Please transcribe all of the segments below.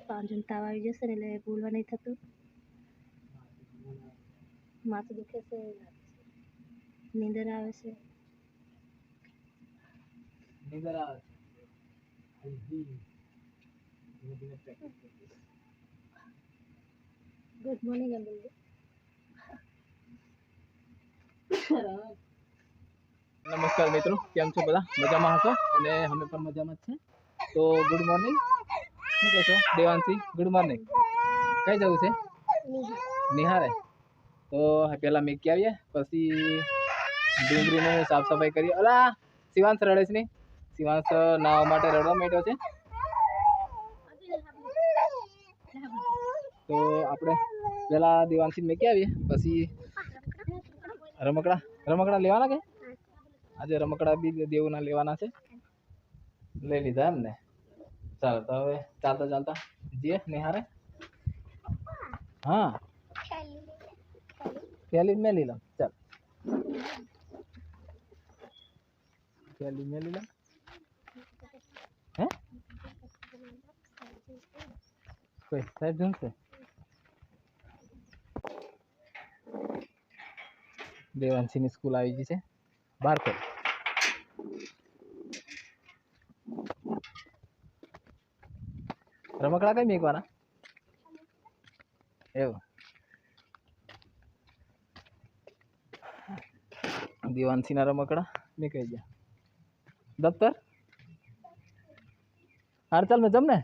પાંજન તાવ આવી જશે ને એટલે બોલવા નહીં થતું. માથું દુખે છે, નીંદર આવે છે. Good morning Ambal. નમસ્કાર મિત્રો, કેમ છો બધા? મજામાં હશો અને અમે પણ મજામાં જ છે. તો ગુડ મોર્નિંગ. શું કહો છો દેવાંશી? Good morning. કઈ જવું છે? નિહારે. તો પહેલા મેકી આવીએ, પછી ડુંગળીને સાફ સફાઈ કરીએ. અલા શિવાંશ રડેશ ની. શિવાંશ નાવા માટે રડવા માંડ્યો છે. તો આપણે પહેલા દેવાંશી મેકી આવીએ, પછી રમકડા લેવાના કે આજે રમકડા બી દેવના લેવાના છે. લઈ લીધા એમ ને? ચાલો તો હવે ચાલતા જઈએ નિહારે. હા થેલી મેલી લઉં. ચાલ થેલી મેલી લઉં. હે કોઈ સાહેબ જમશે? દેવાંશીની સ્કૂલ આવી ગઈ છે બહાર. રમકડા કઈ મેકવાના? એવું દેવાંશીના રમકડા મેં કહી ગયા. દફતર હાર ચાલ મેં જમને.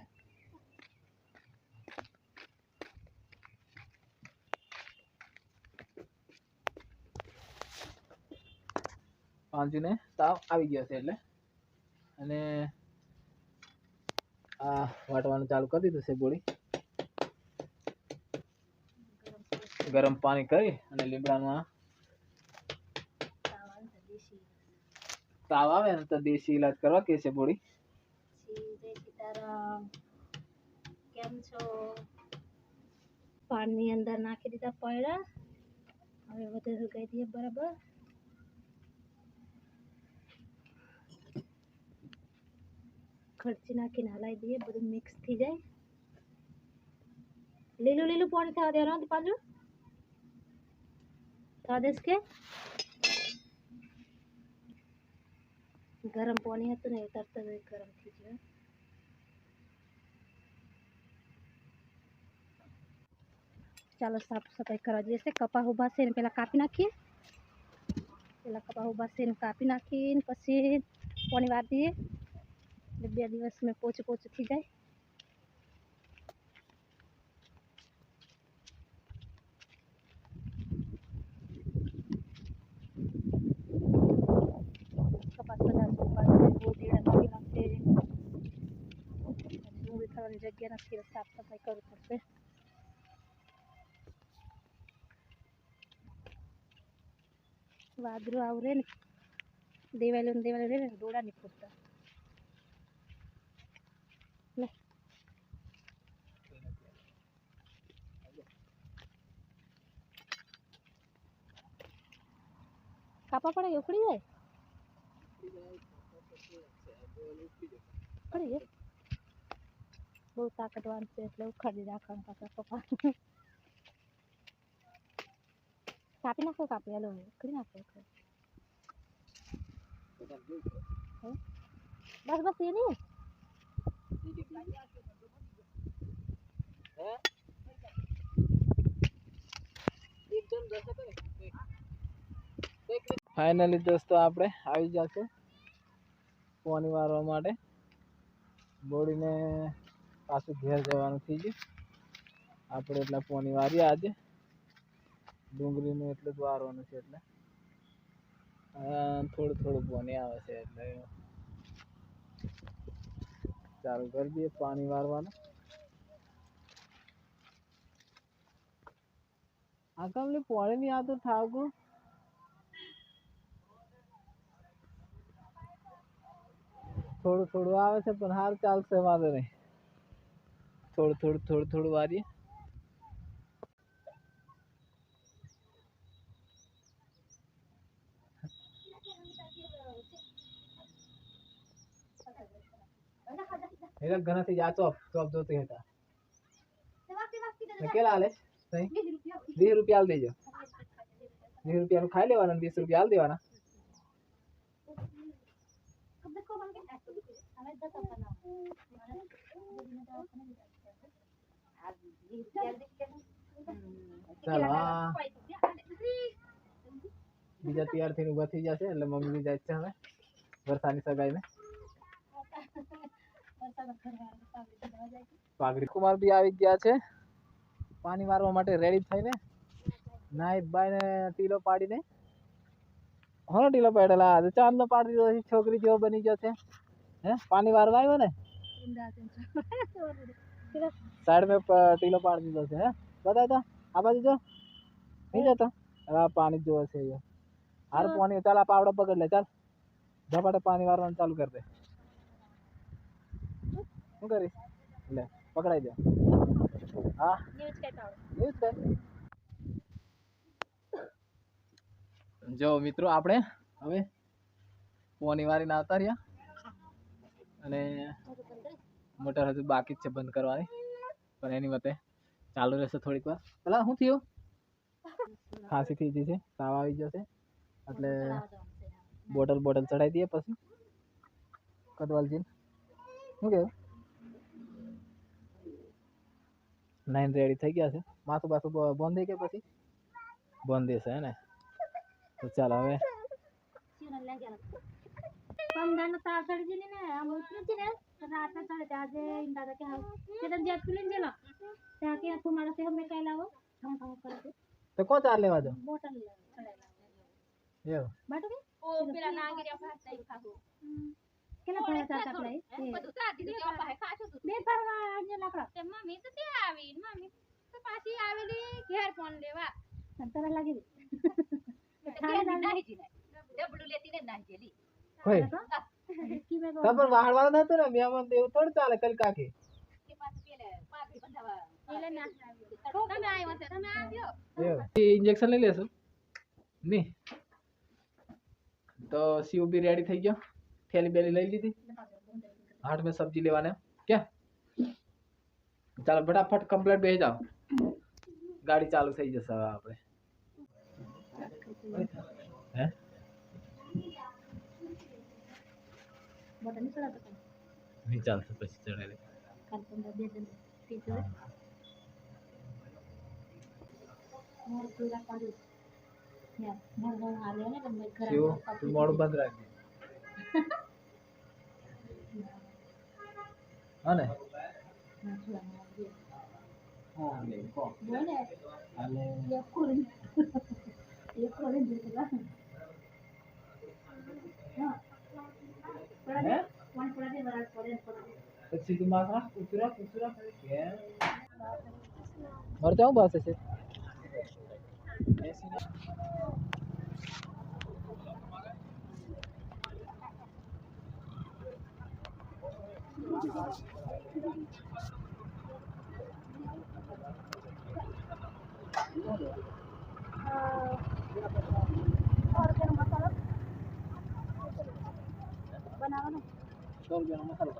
પાંચુને તાવ આવી ગયો છે એટલે અને આ વાટવાનું ચાલુ કરી દીધું છે. ગોળી ગરમ પાણી કરી અને લીમડામાં તાવ આવે ને તો દેશી ઈલાજ કરવા કે છે. બોડી કેમ છો? પાણીની અંદર નાખી દીધા પૈડા. હવે બધું સુકાઈ દઈએ બરાબર. ખર્ચી નાખીને હલાવી દઈએ, બધું મિક્સ થઈ જાય. લીલું પાણી થવા દેવાનું પાછું થવા દેશ કે ગરમ પાણી હતું ને એ તરત જ ગરમ થઈ ગયું. ચાલો સાફ સફાઈ કરવા જઈએ. કપા ઉભા છે ને પેલા કાપી નાખીએ. કાપી નાખીને પછી પાણી વાર દઈએ. 2 દિવસ મેં પોચું થઈ જાય. જગ્યા નથી, સાફ સફાઈ કરવી પડશે. વાદળું આવરે ને દેવાલે રે ને દોડા નહીં પૂરતા. કાપા પડે ઉખડી જાય. બહુ તાકતવાન છે એટલે ઉખાડી રાખવાનું પાછા પપ્પા. કાપી નાખો. હાલો ઉખડી નાખો. બસ એ નહીં. ફાઇનલી દોસ્તો આપણે આવી જશે પાણી વારવા માટે. બોડીને પાછું ઘેર જવાનું થઈ ગયું. આપણે એટલા પાણી વારીએ આજે. ડુંગળીનું એટલું જ વારવાનું છે એટલે થોડું પાણી આવે છે એટલે ચાલુ કરી દઈએ પાણી વારવાનું. આ કામને પાણી નહીં આવતું ઠાવકું. થોડું આવે છે પણ હાર ચાલશે, વાંધો નહીં. થોડું વારીએ. ઘણા થી જા ચોપ જોતી હતા. કેટલા હાલે સહી 20 રૂપિયા આલ દેજો 20 રૂપિયા નું ખાઈ લેવાના 20 રૂપિયા આલ દેવાના ચાલો હા બીજા તૈયાર થઈને ઉભા થઈ જશે એટલે મમ્મી બી જાય છે હવે વરસાદની સગાઈ ને પાઘડી કુમાર બી આવી ગયા છે પાણી મારવા માટે રેડી થઈને નાઈભાઈ ને ટીલો પાડીને હોનો ટીલો પાડેલા આજે ચાંદ નો પાડી દીધો છે છોકરી જેવો બની ગયો છે હે પાણી વારવા આવ્યો ને साइड में टीलो पाड़ दीधो છે હે બતાય તો આ બાજુ જો નહીં જતો હવે પાણી જોવે છે ये હાર પાણી ચાલ આ પાવડો પકડ લે ચાલ ઝપાટે પાણી વારવાનું ચાલુ કર દે શું કરીશ લે પકડાઈ દે હા ન્યૂઝ કર જો મિત્રો આપણે હવે પાણી વારીને આવતા રહ્યા અને મોટર હજુ બાકી જ છે બંધ કરવાની પણ એની મતે ચાલુ રહેશે થોડીક વાર પેલા શું થયું ખાંસી થઈ ગઈ છે તાવ આવી જશે એટલે બોટલ ચડાવી દઈએ પછી કદવાલજી શું કેવું નાઈન રેડી થઈ ગયા છે માથું બાથું બંધ થઈ ગયા પછી બંધ દેશે હે ને તો ચાલો હવે पंधान तार चढ़ गेली ना हम उतरत ना तर आता चढ़ते आज इंदादा के हाउ ते तर जेत कुलिन गेला त्या के तुम्हाला से हमें काय लावो हम करते तो को चार लेवा दो बोतल चढ़ायला यो बाटो के ओ पेला नागिरिया भात नाही खाऊ केला फळा चार टाकलाय બધું કાઢી દે પાહે ખાચું તું બે પરવા આજે લાકડા તે મમ્મી તો તે આવી મમ્મી તો પાછી આવેલી ઘેર ફોન લેવા સંતરા લાગી ખાલી નહીં જી ડબડું લેતી ને ના જેલી होय तब पण वाढवायला नव्हतं ना मी आम्हाला देव थोडं चाले कल काके इंजेक्शन લઈ લેશું ની તો સીઓ બી રેડી થઈ ગયો થેલી બેલી લઈ લીધી હાટ में सब्जी लेवाने क्या ચાલો फटाफट कंप्लीट બેહી જાઓ ગાડી ચાલુ થઈ જશે હવે આપણે હે બોટલ ચડાતો નહીં ચાલશે પછી ચડાવી કાલ 15 दिन ટીચર મોર પૂરા પાડ્યું યા મોર આલે ને તમે ઘરે તું મોડું બંધ રાખજે હા ને હા લે કો બોલે આલે એક કોણ દીધા હા હે કોણ પડા દે બરાબર પડે પછી તું માખા કુતરા કે મર જાઉં બસ છે બનાવવાનો 100 રૂપિયાનો મસાલો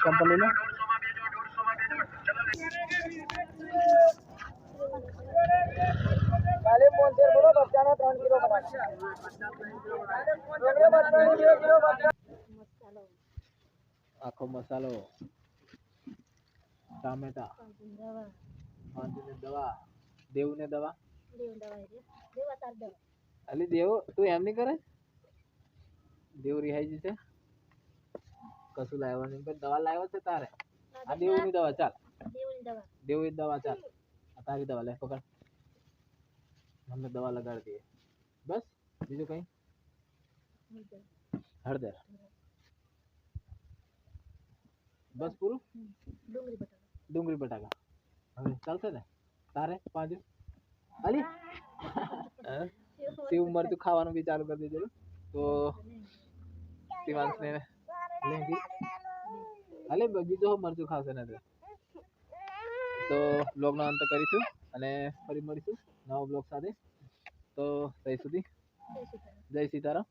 कंपनी में આખો મસાલો, ટામેટા, દવા, દેવ ને દવા, અલી દેવ તું એમ નહીં કરે, દેવ રિહાઈ જશે, કશું લાવ્યો નહીં, દવા લાવ્યો છે તારે, આ દેવની દવા ચાલ, દેવની દવા ચાલ, આ તારી દવા લે પકડ, હમને દવા લગાડી દઈએ, બસ બીજું કઈ, હળદર, બસ પૂરું, ડુંગળી બટાકા, હવે ચાલશે ને તારે પાંચ, અલી સેવ મરચું ખાવાનું બી ચાલુ કરી દેજો, તો શિવાંશને લેંગી અલે બીજો મરચું ખાશે ને તો બ્લોગનો અંત કરીશું અને ફરી મળીશું નવા બ્લોગ સાથે, તો ત્યાં સુધી જય સીતારામ.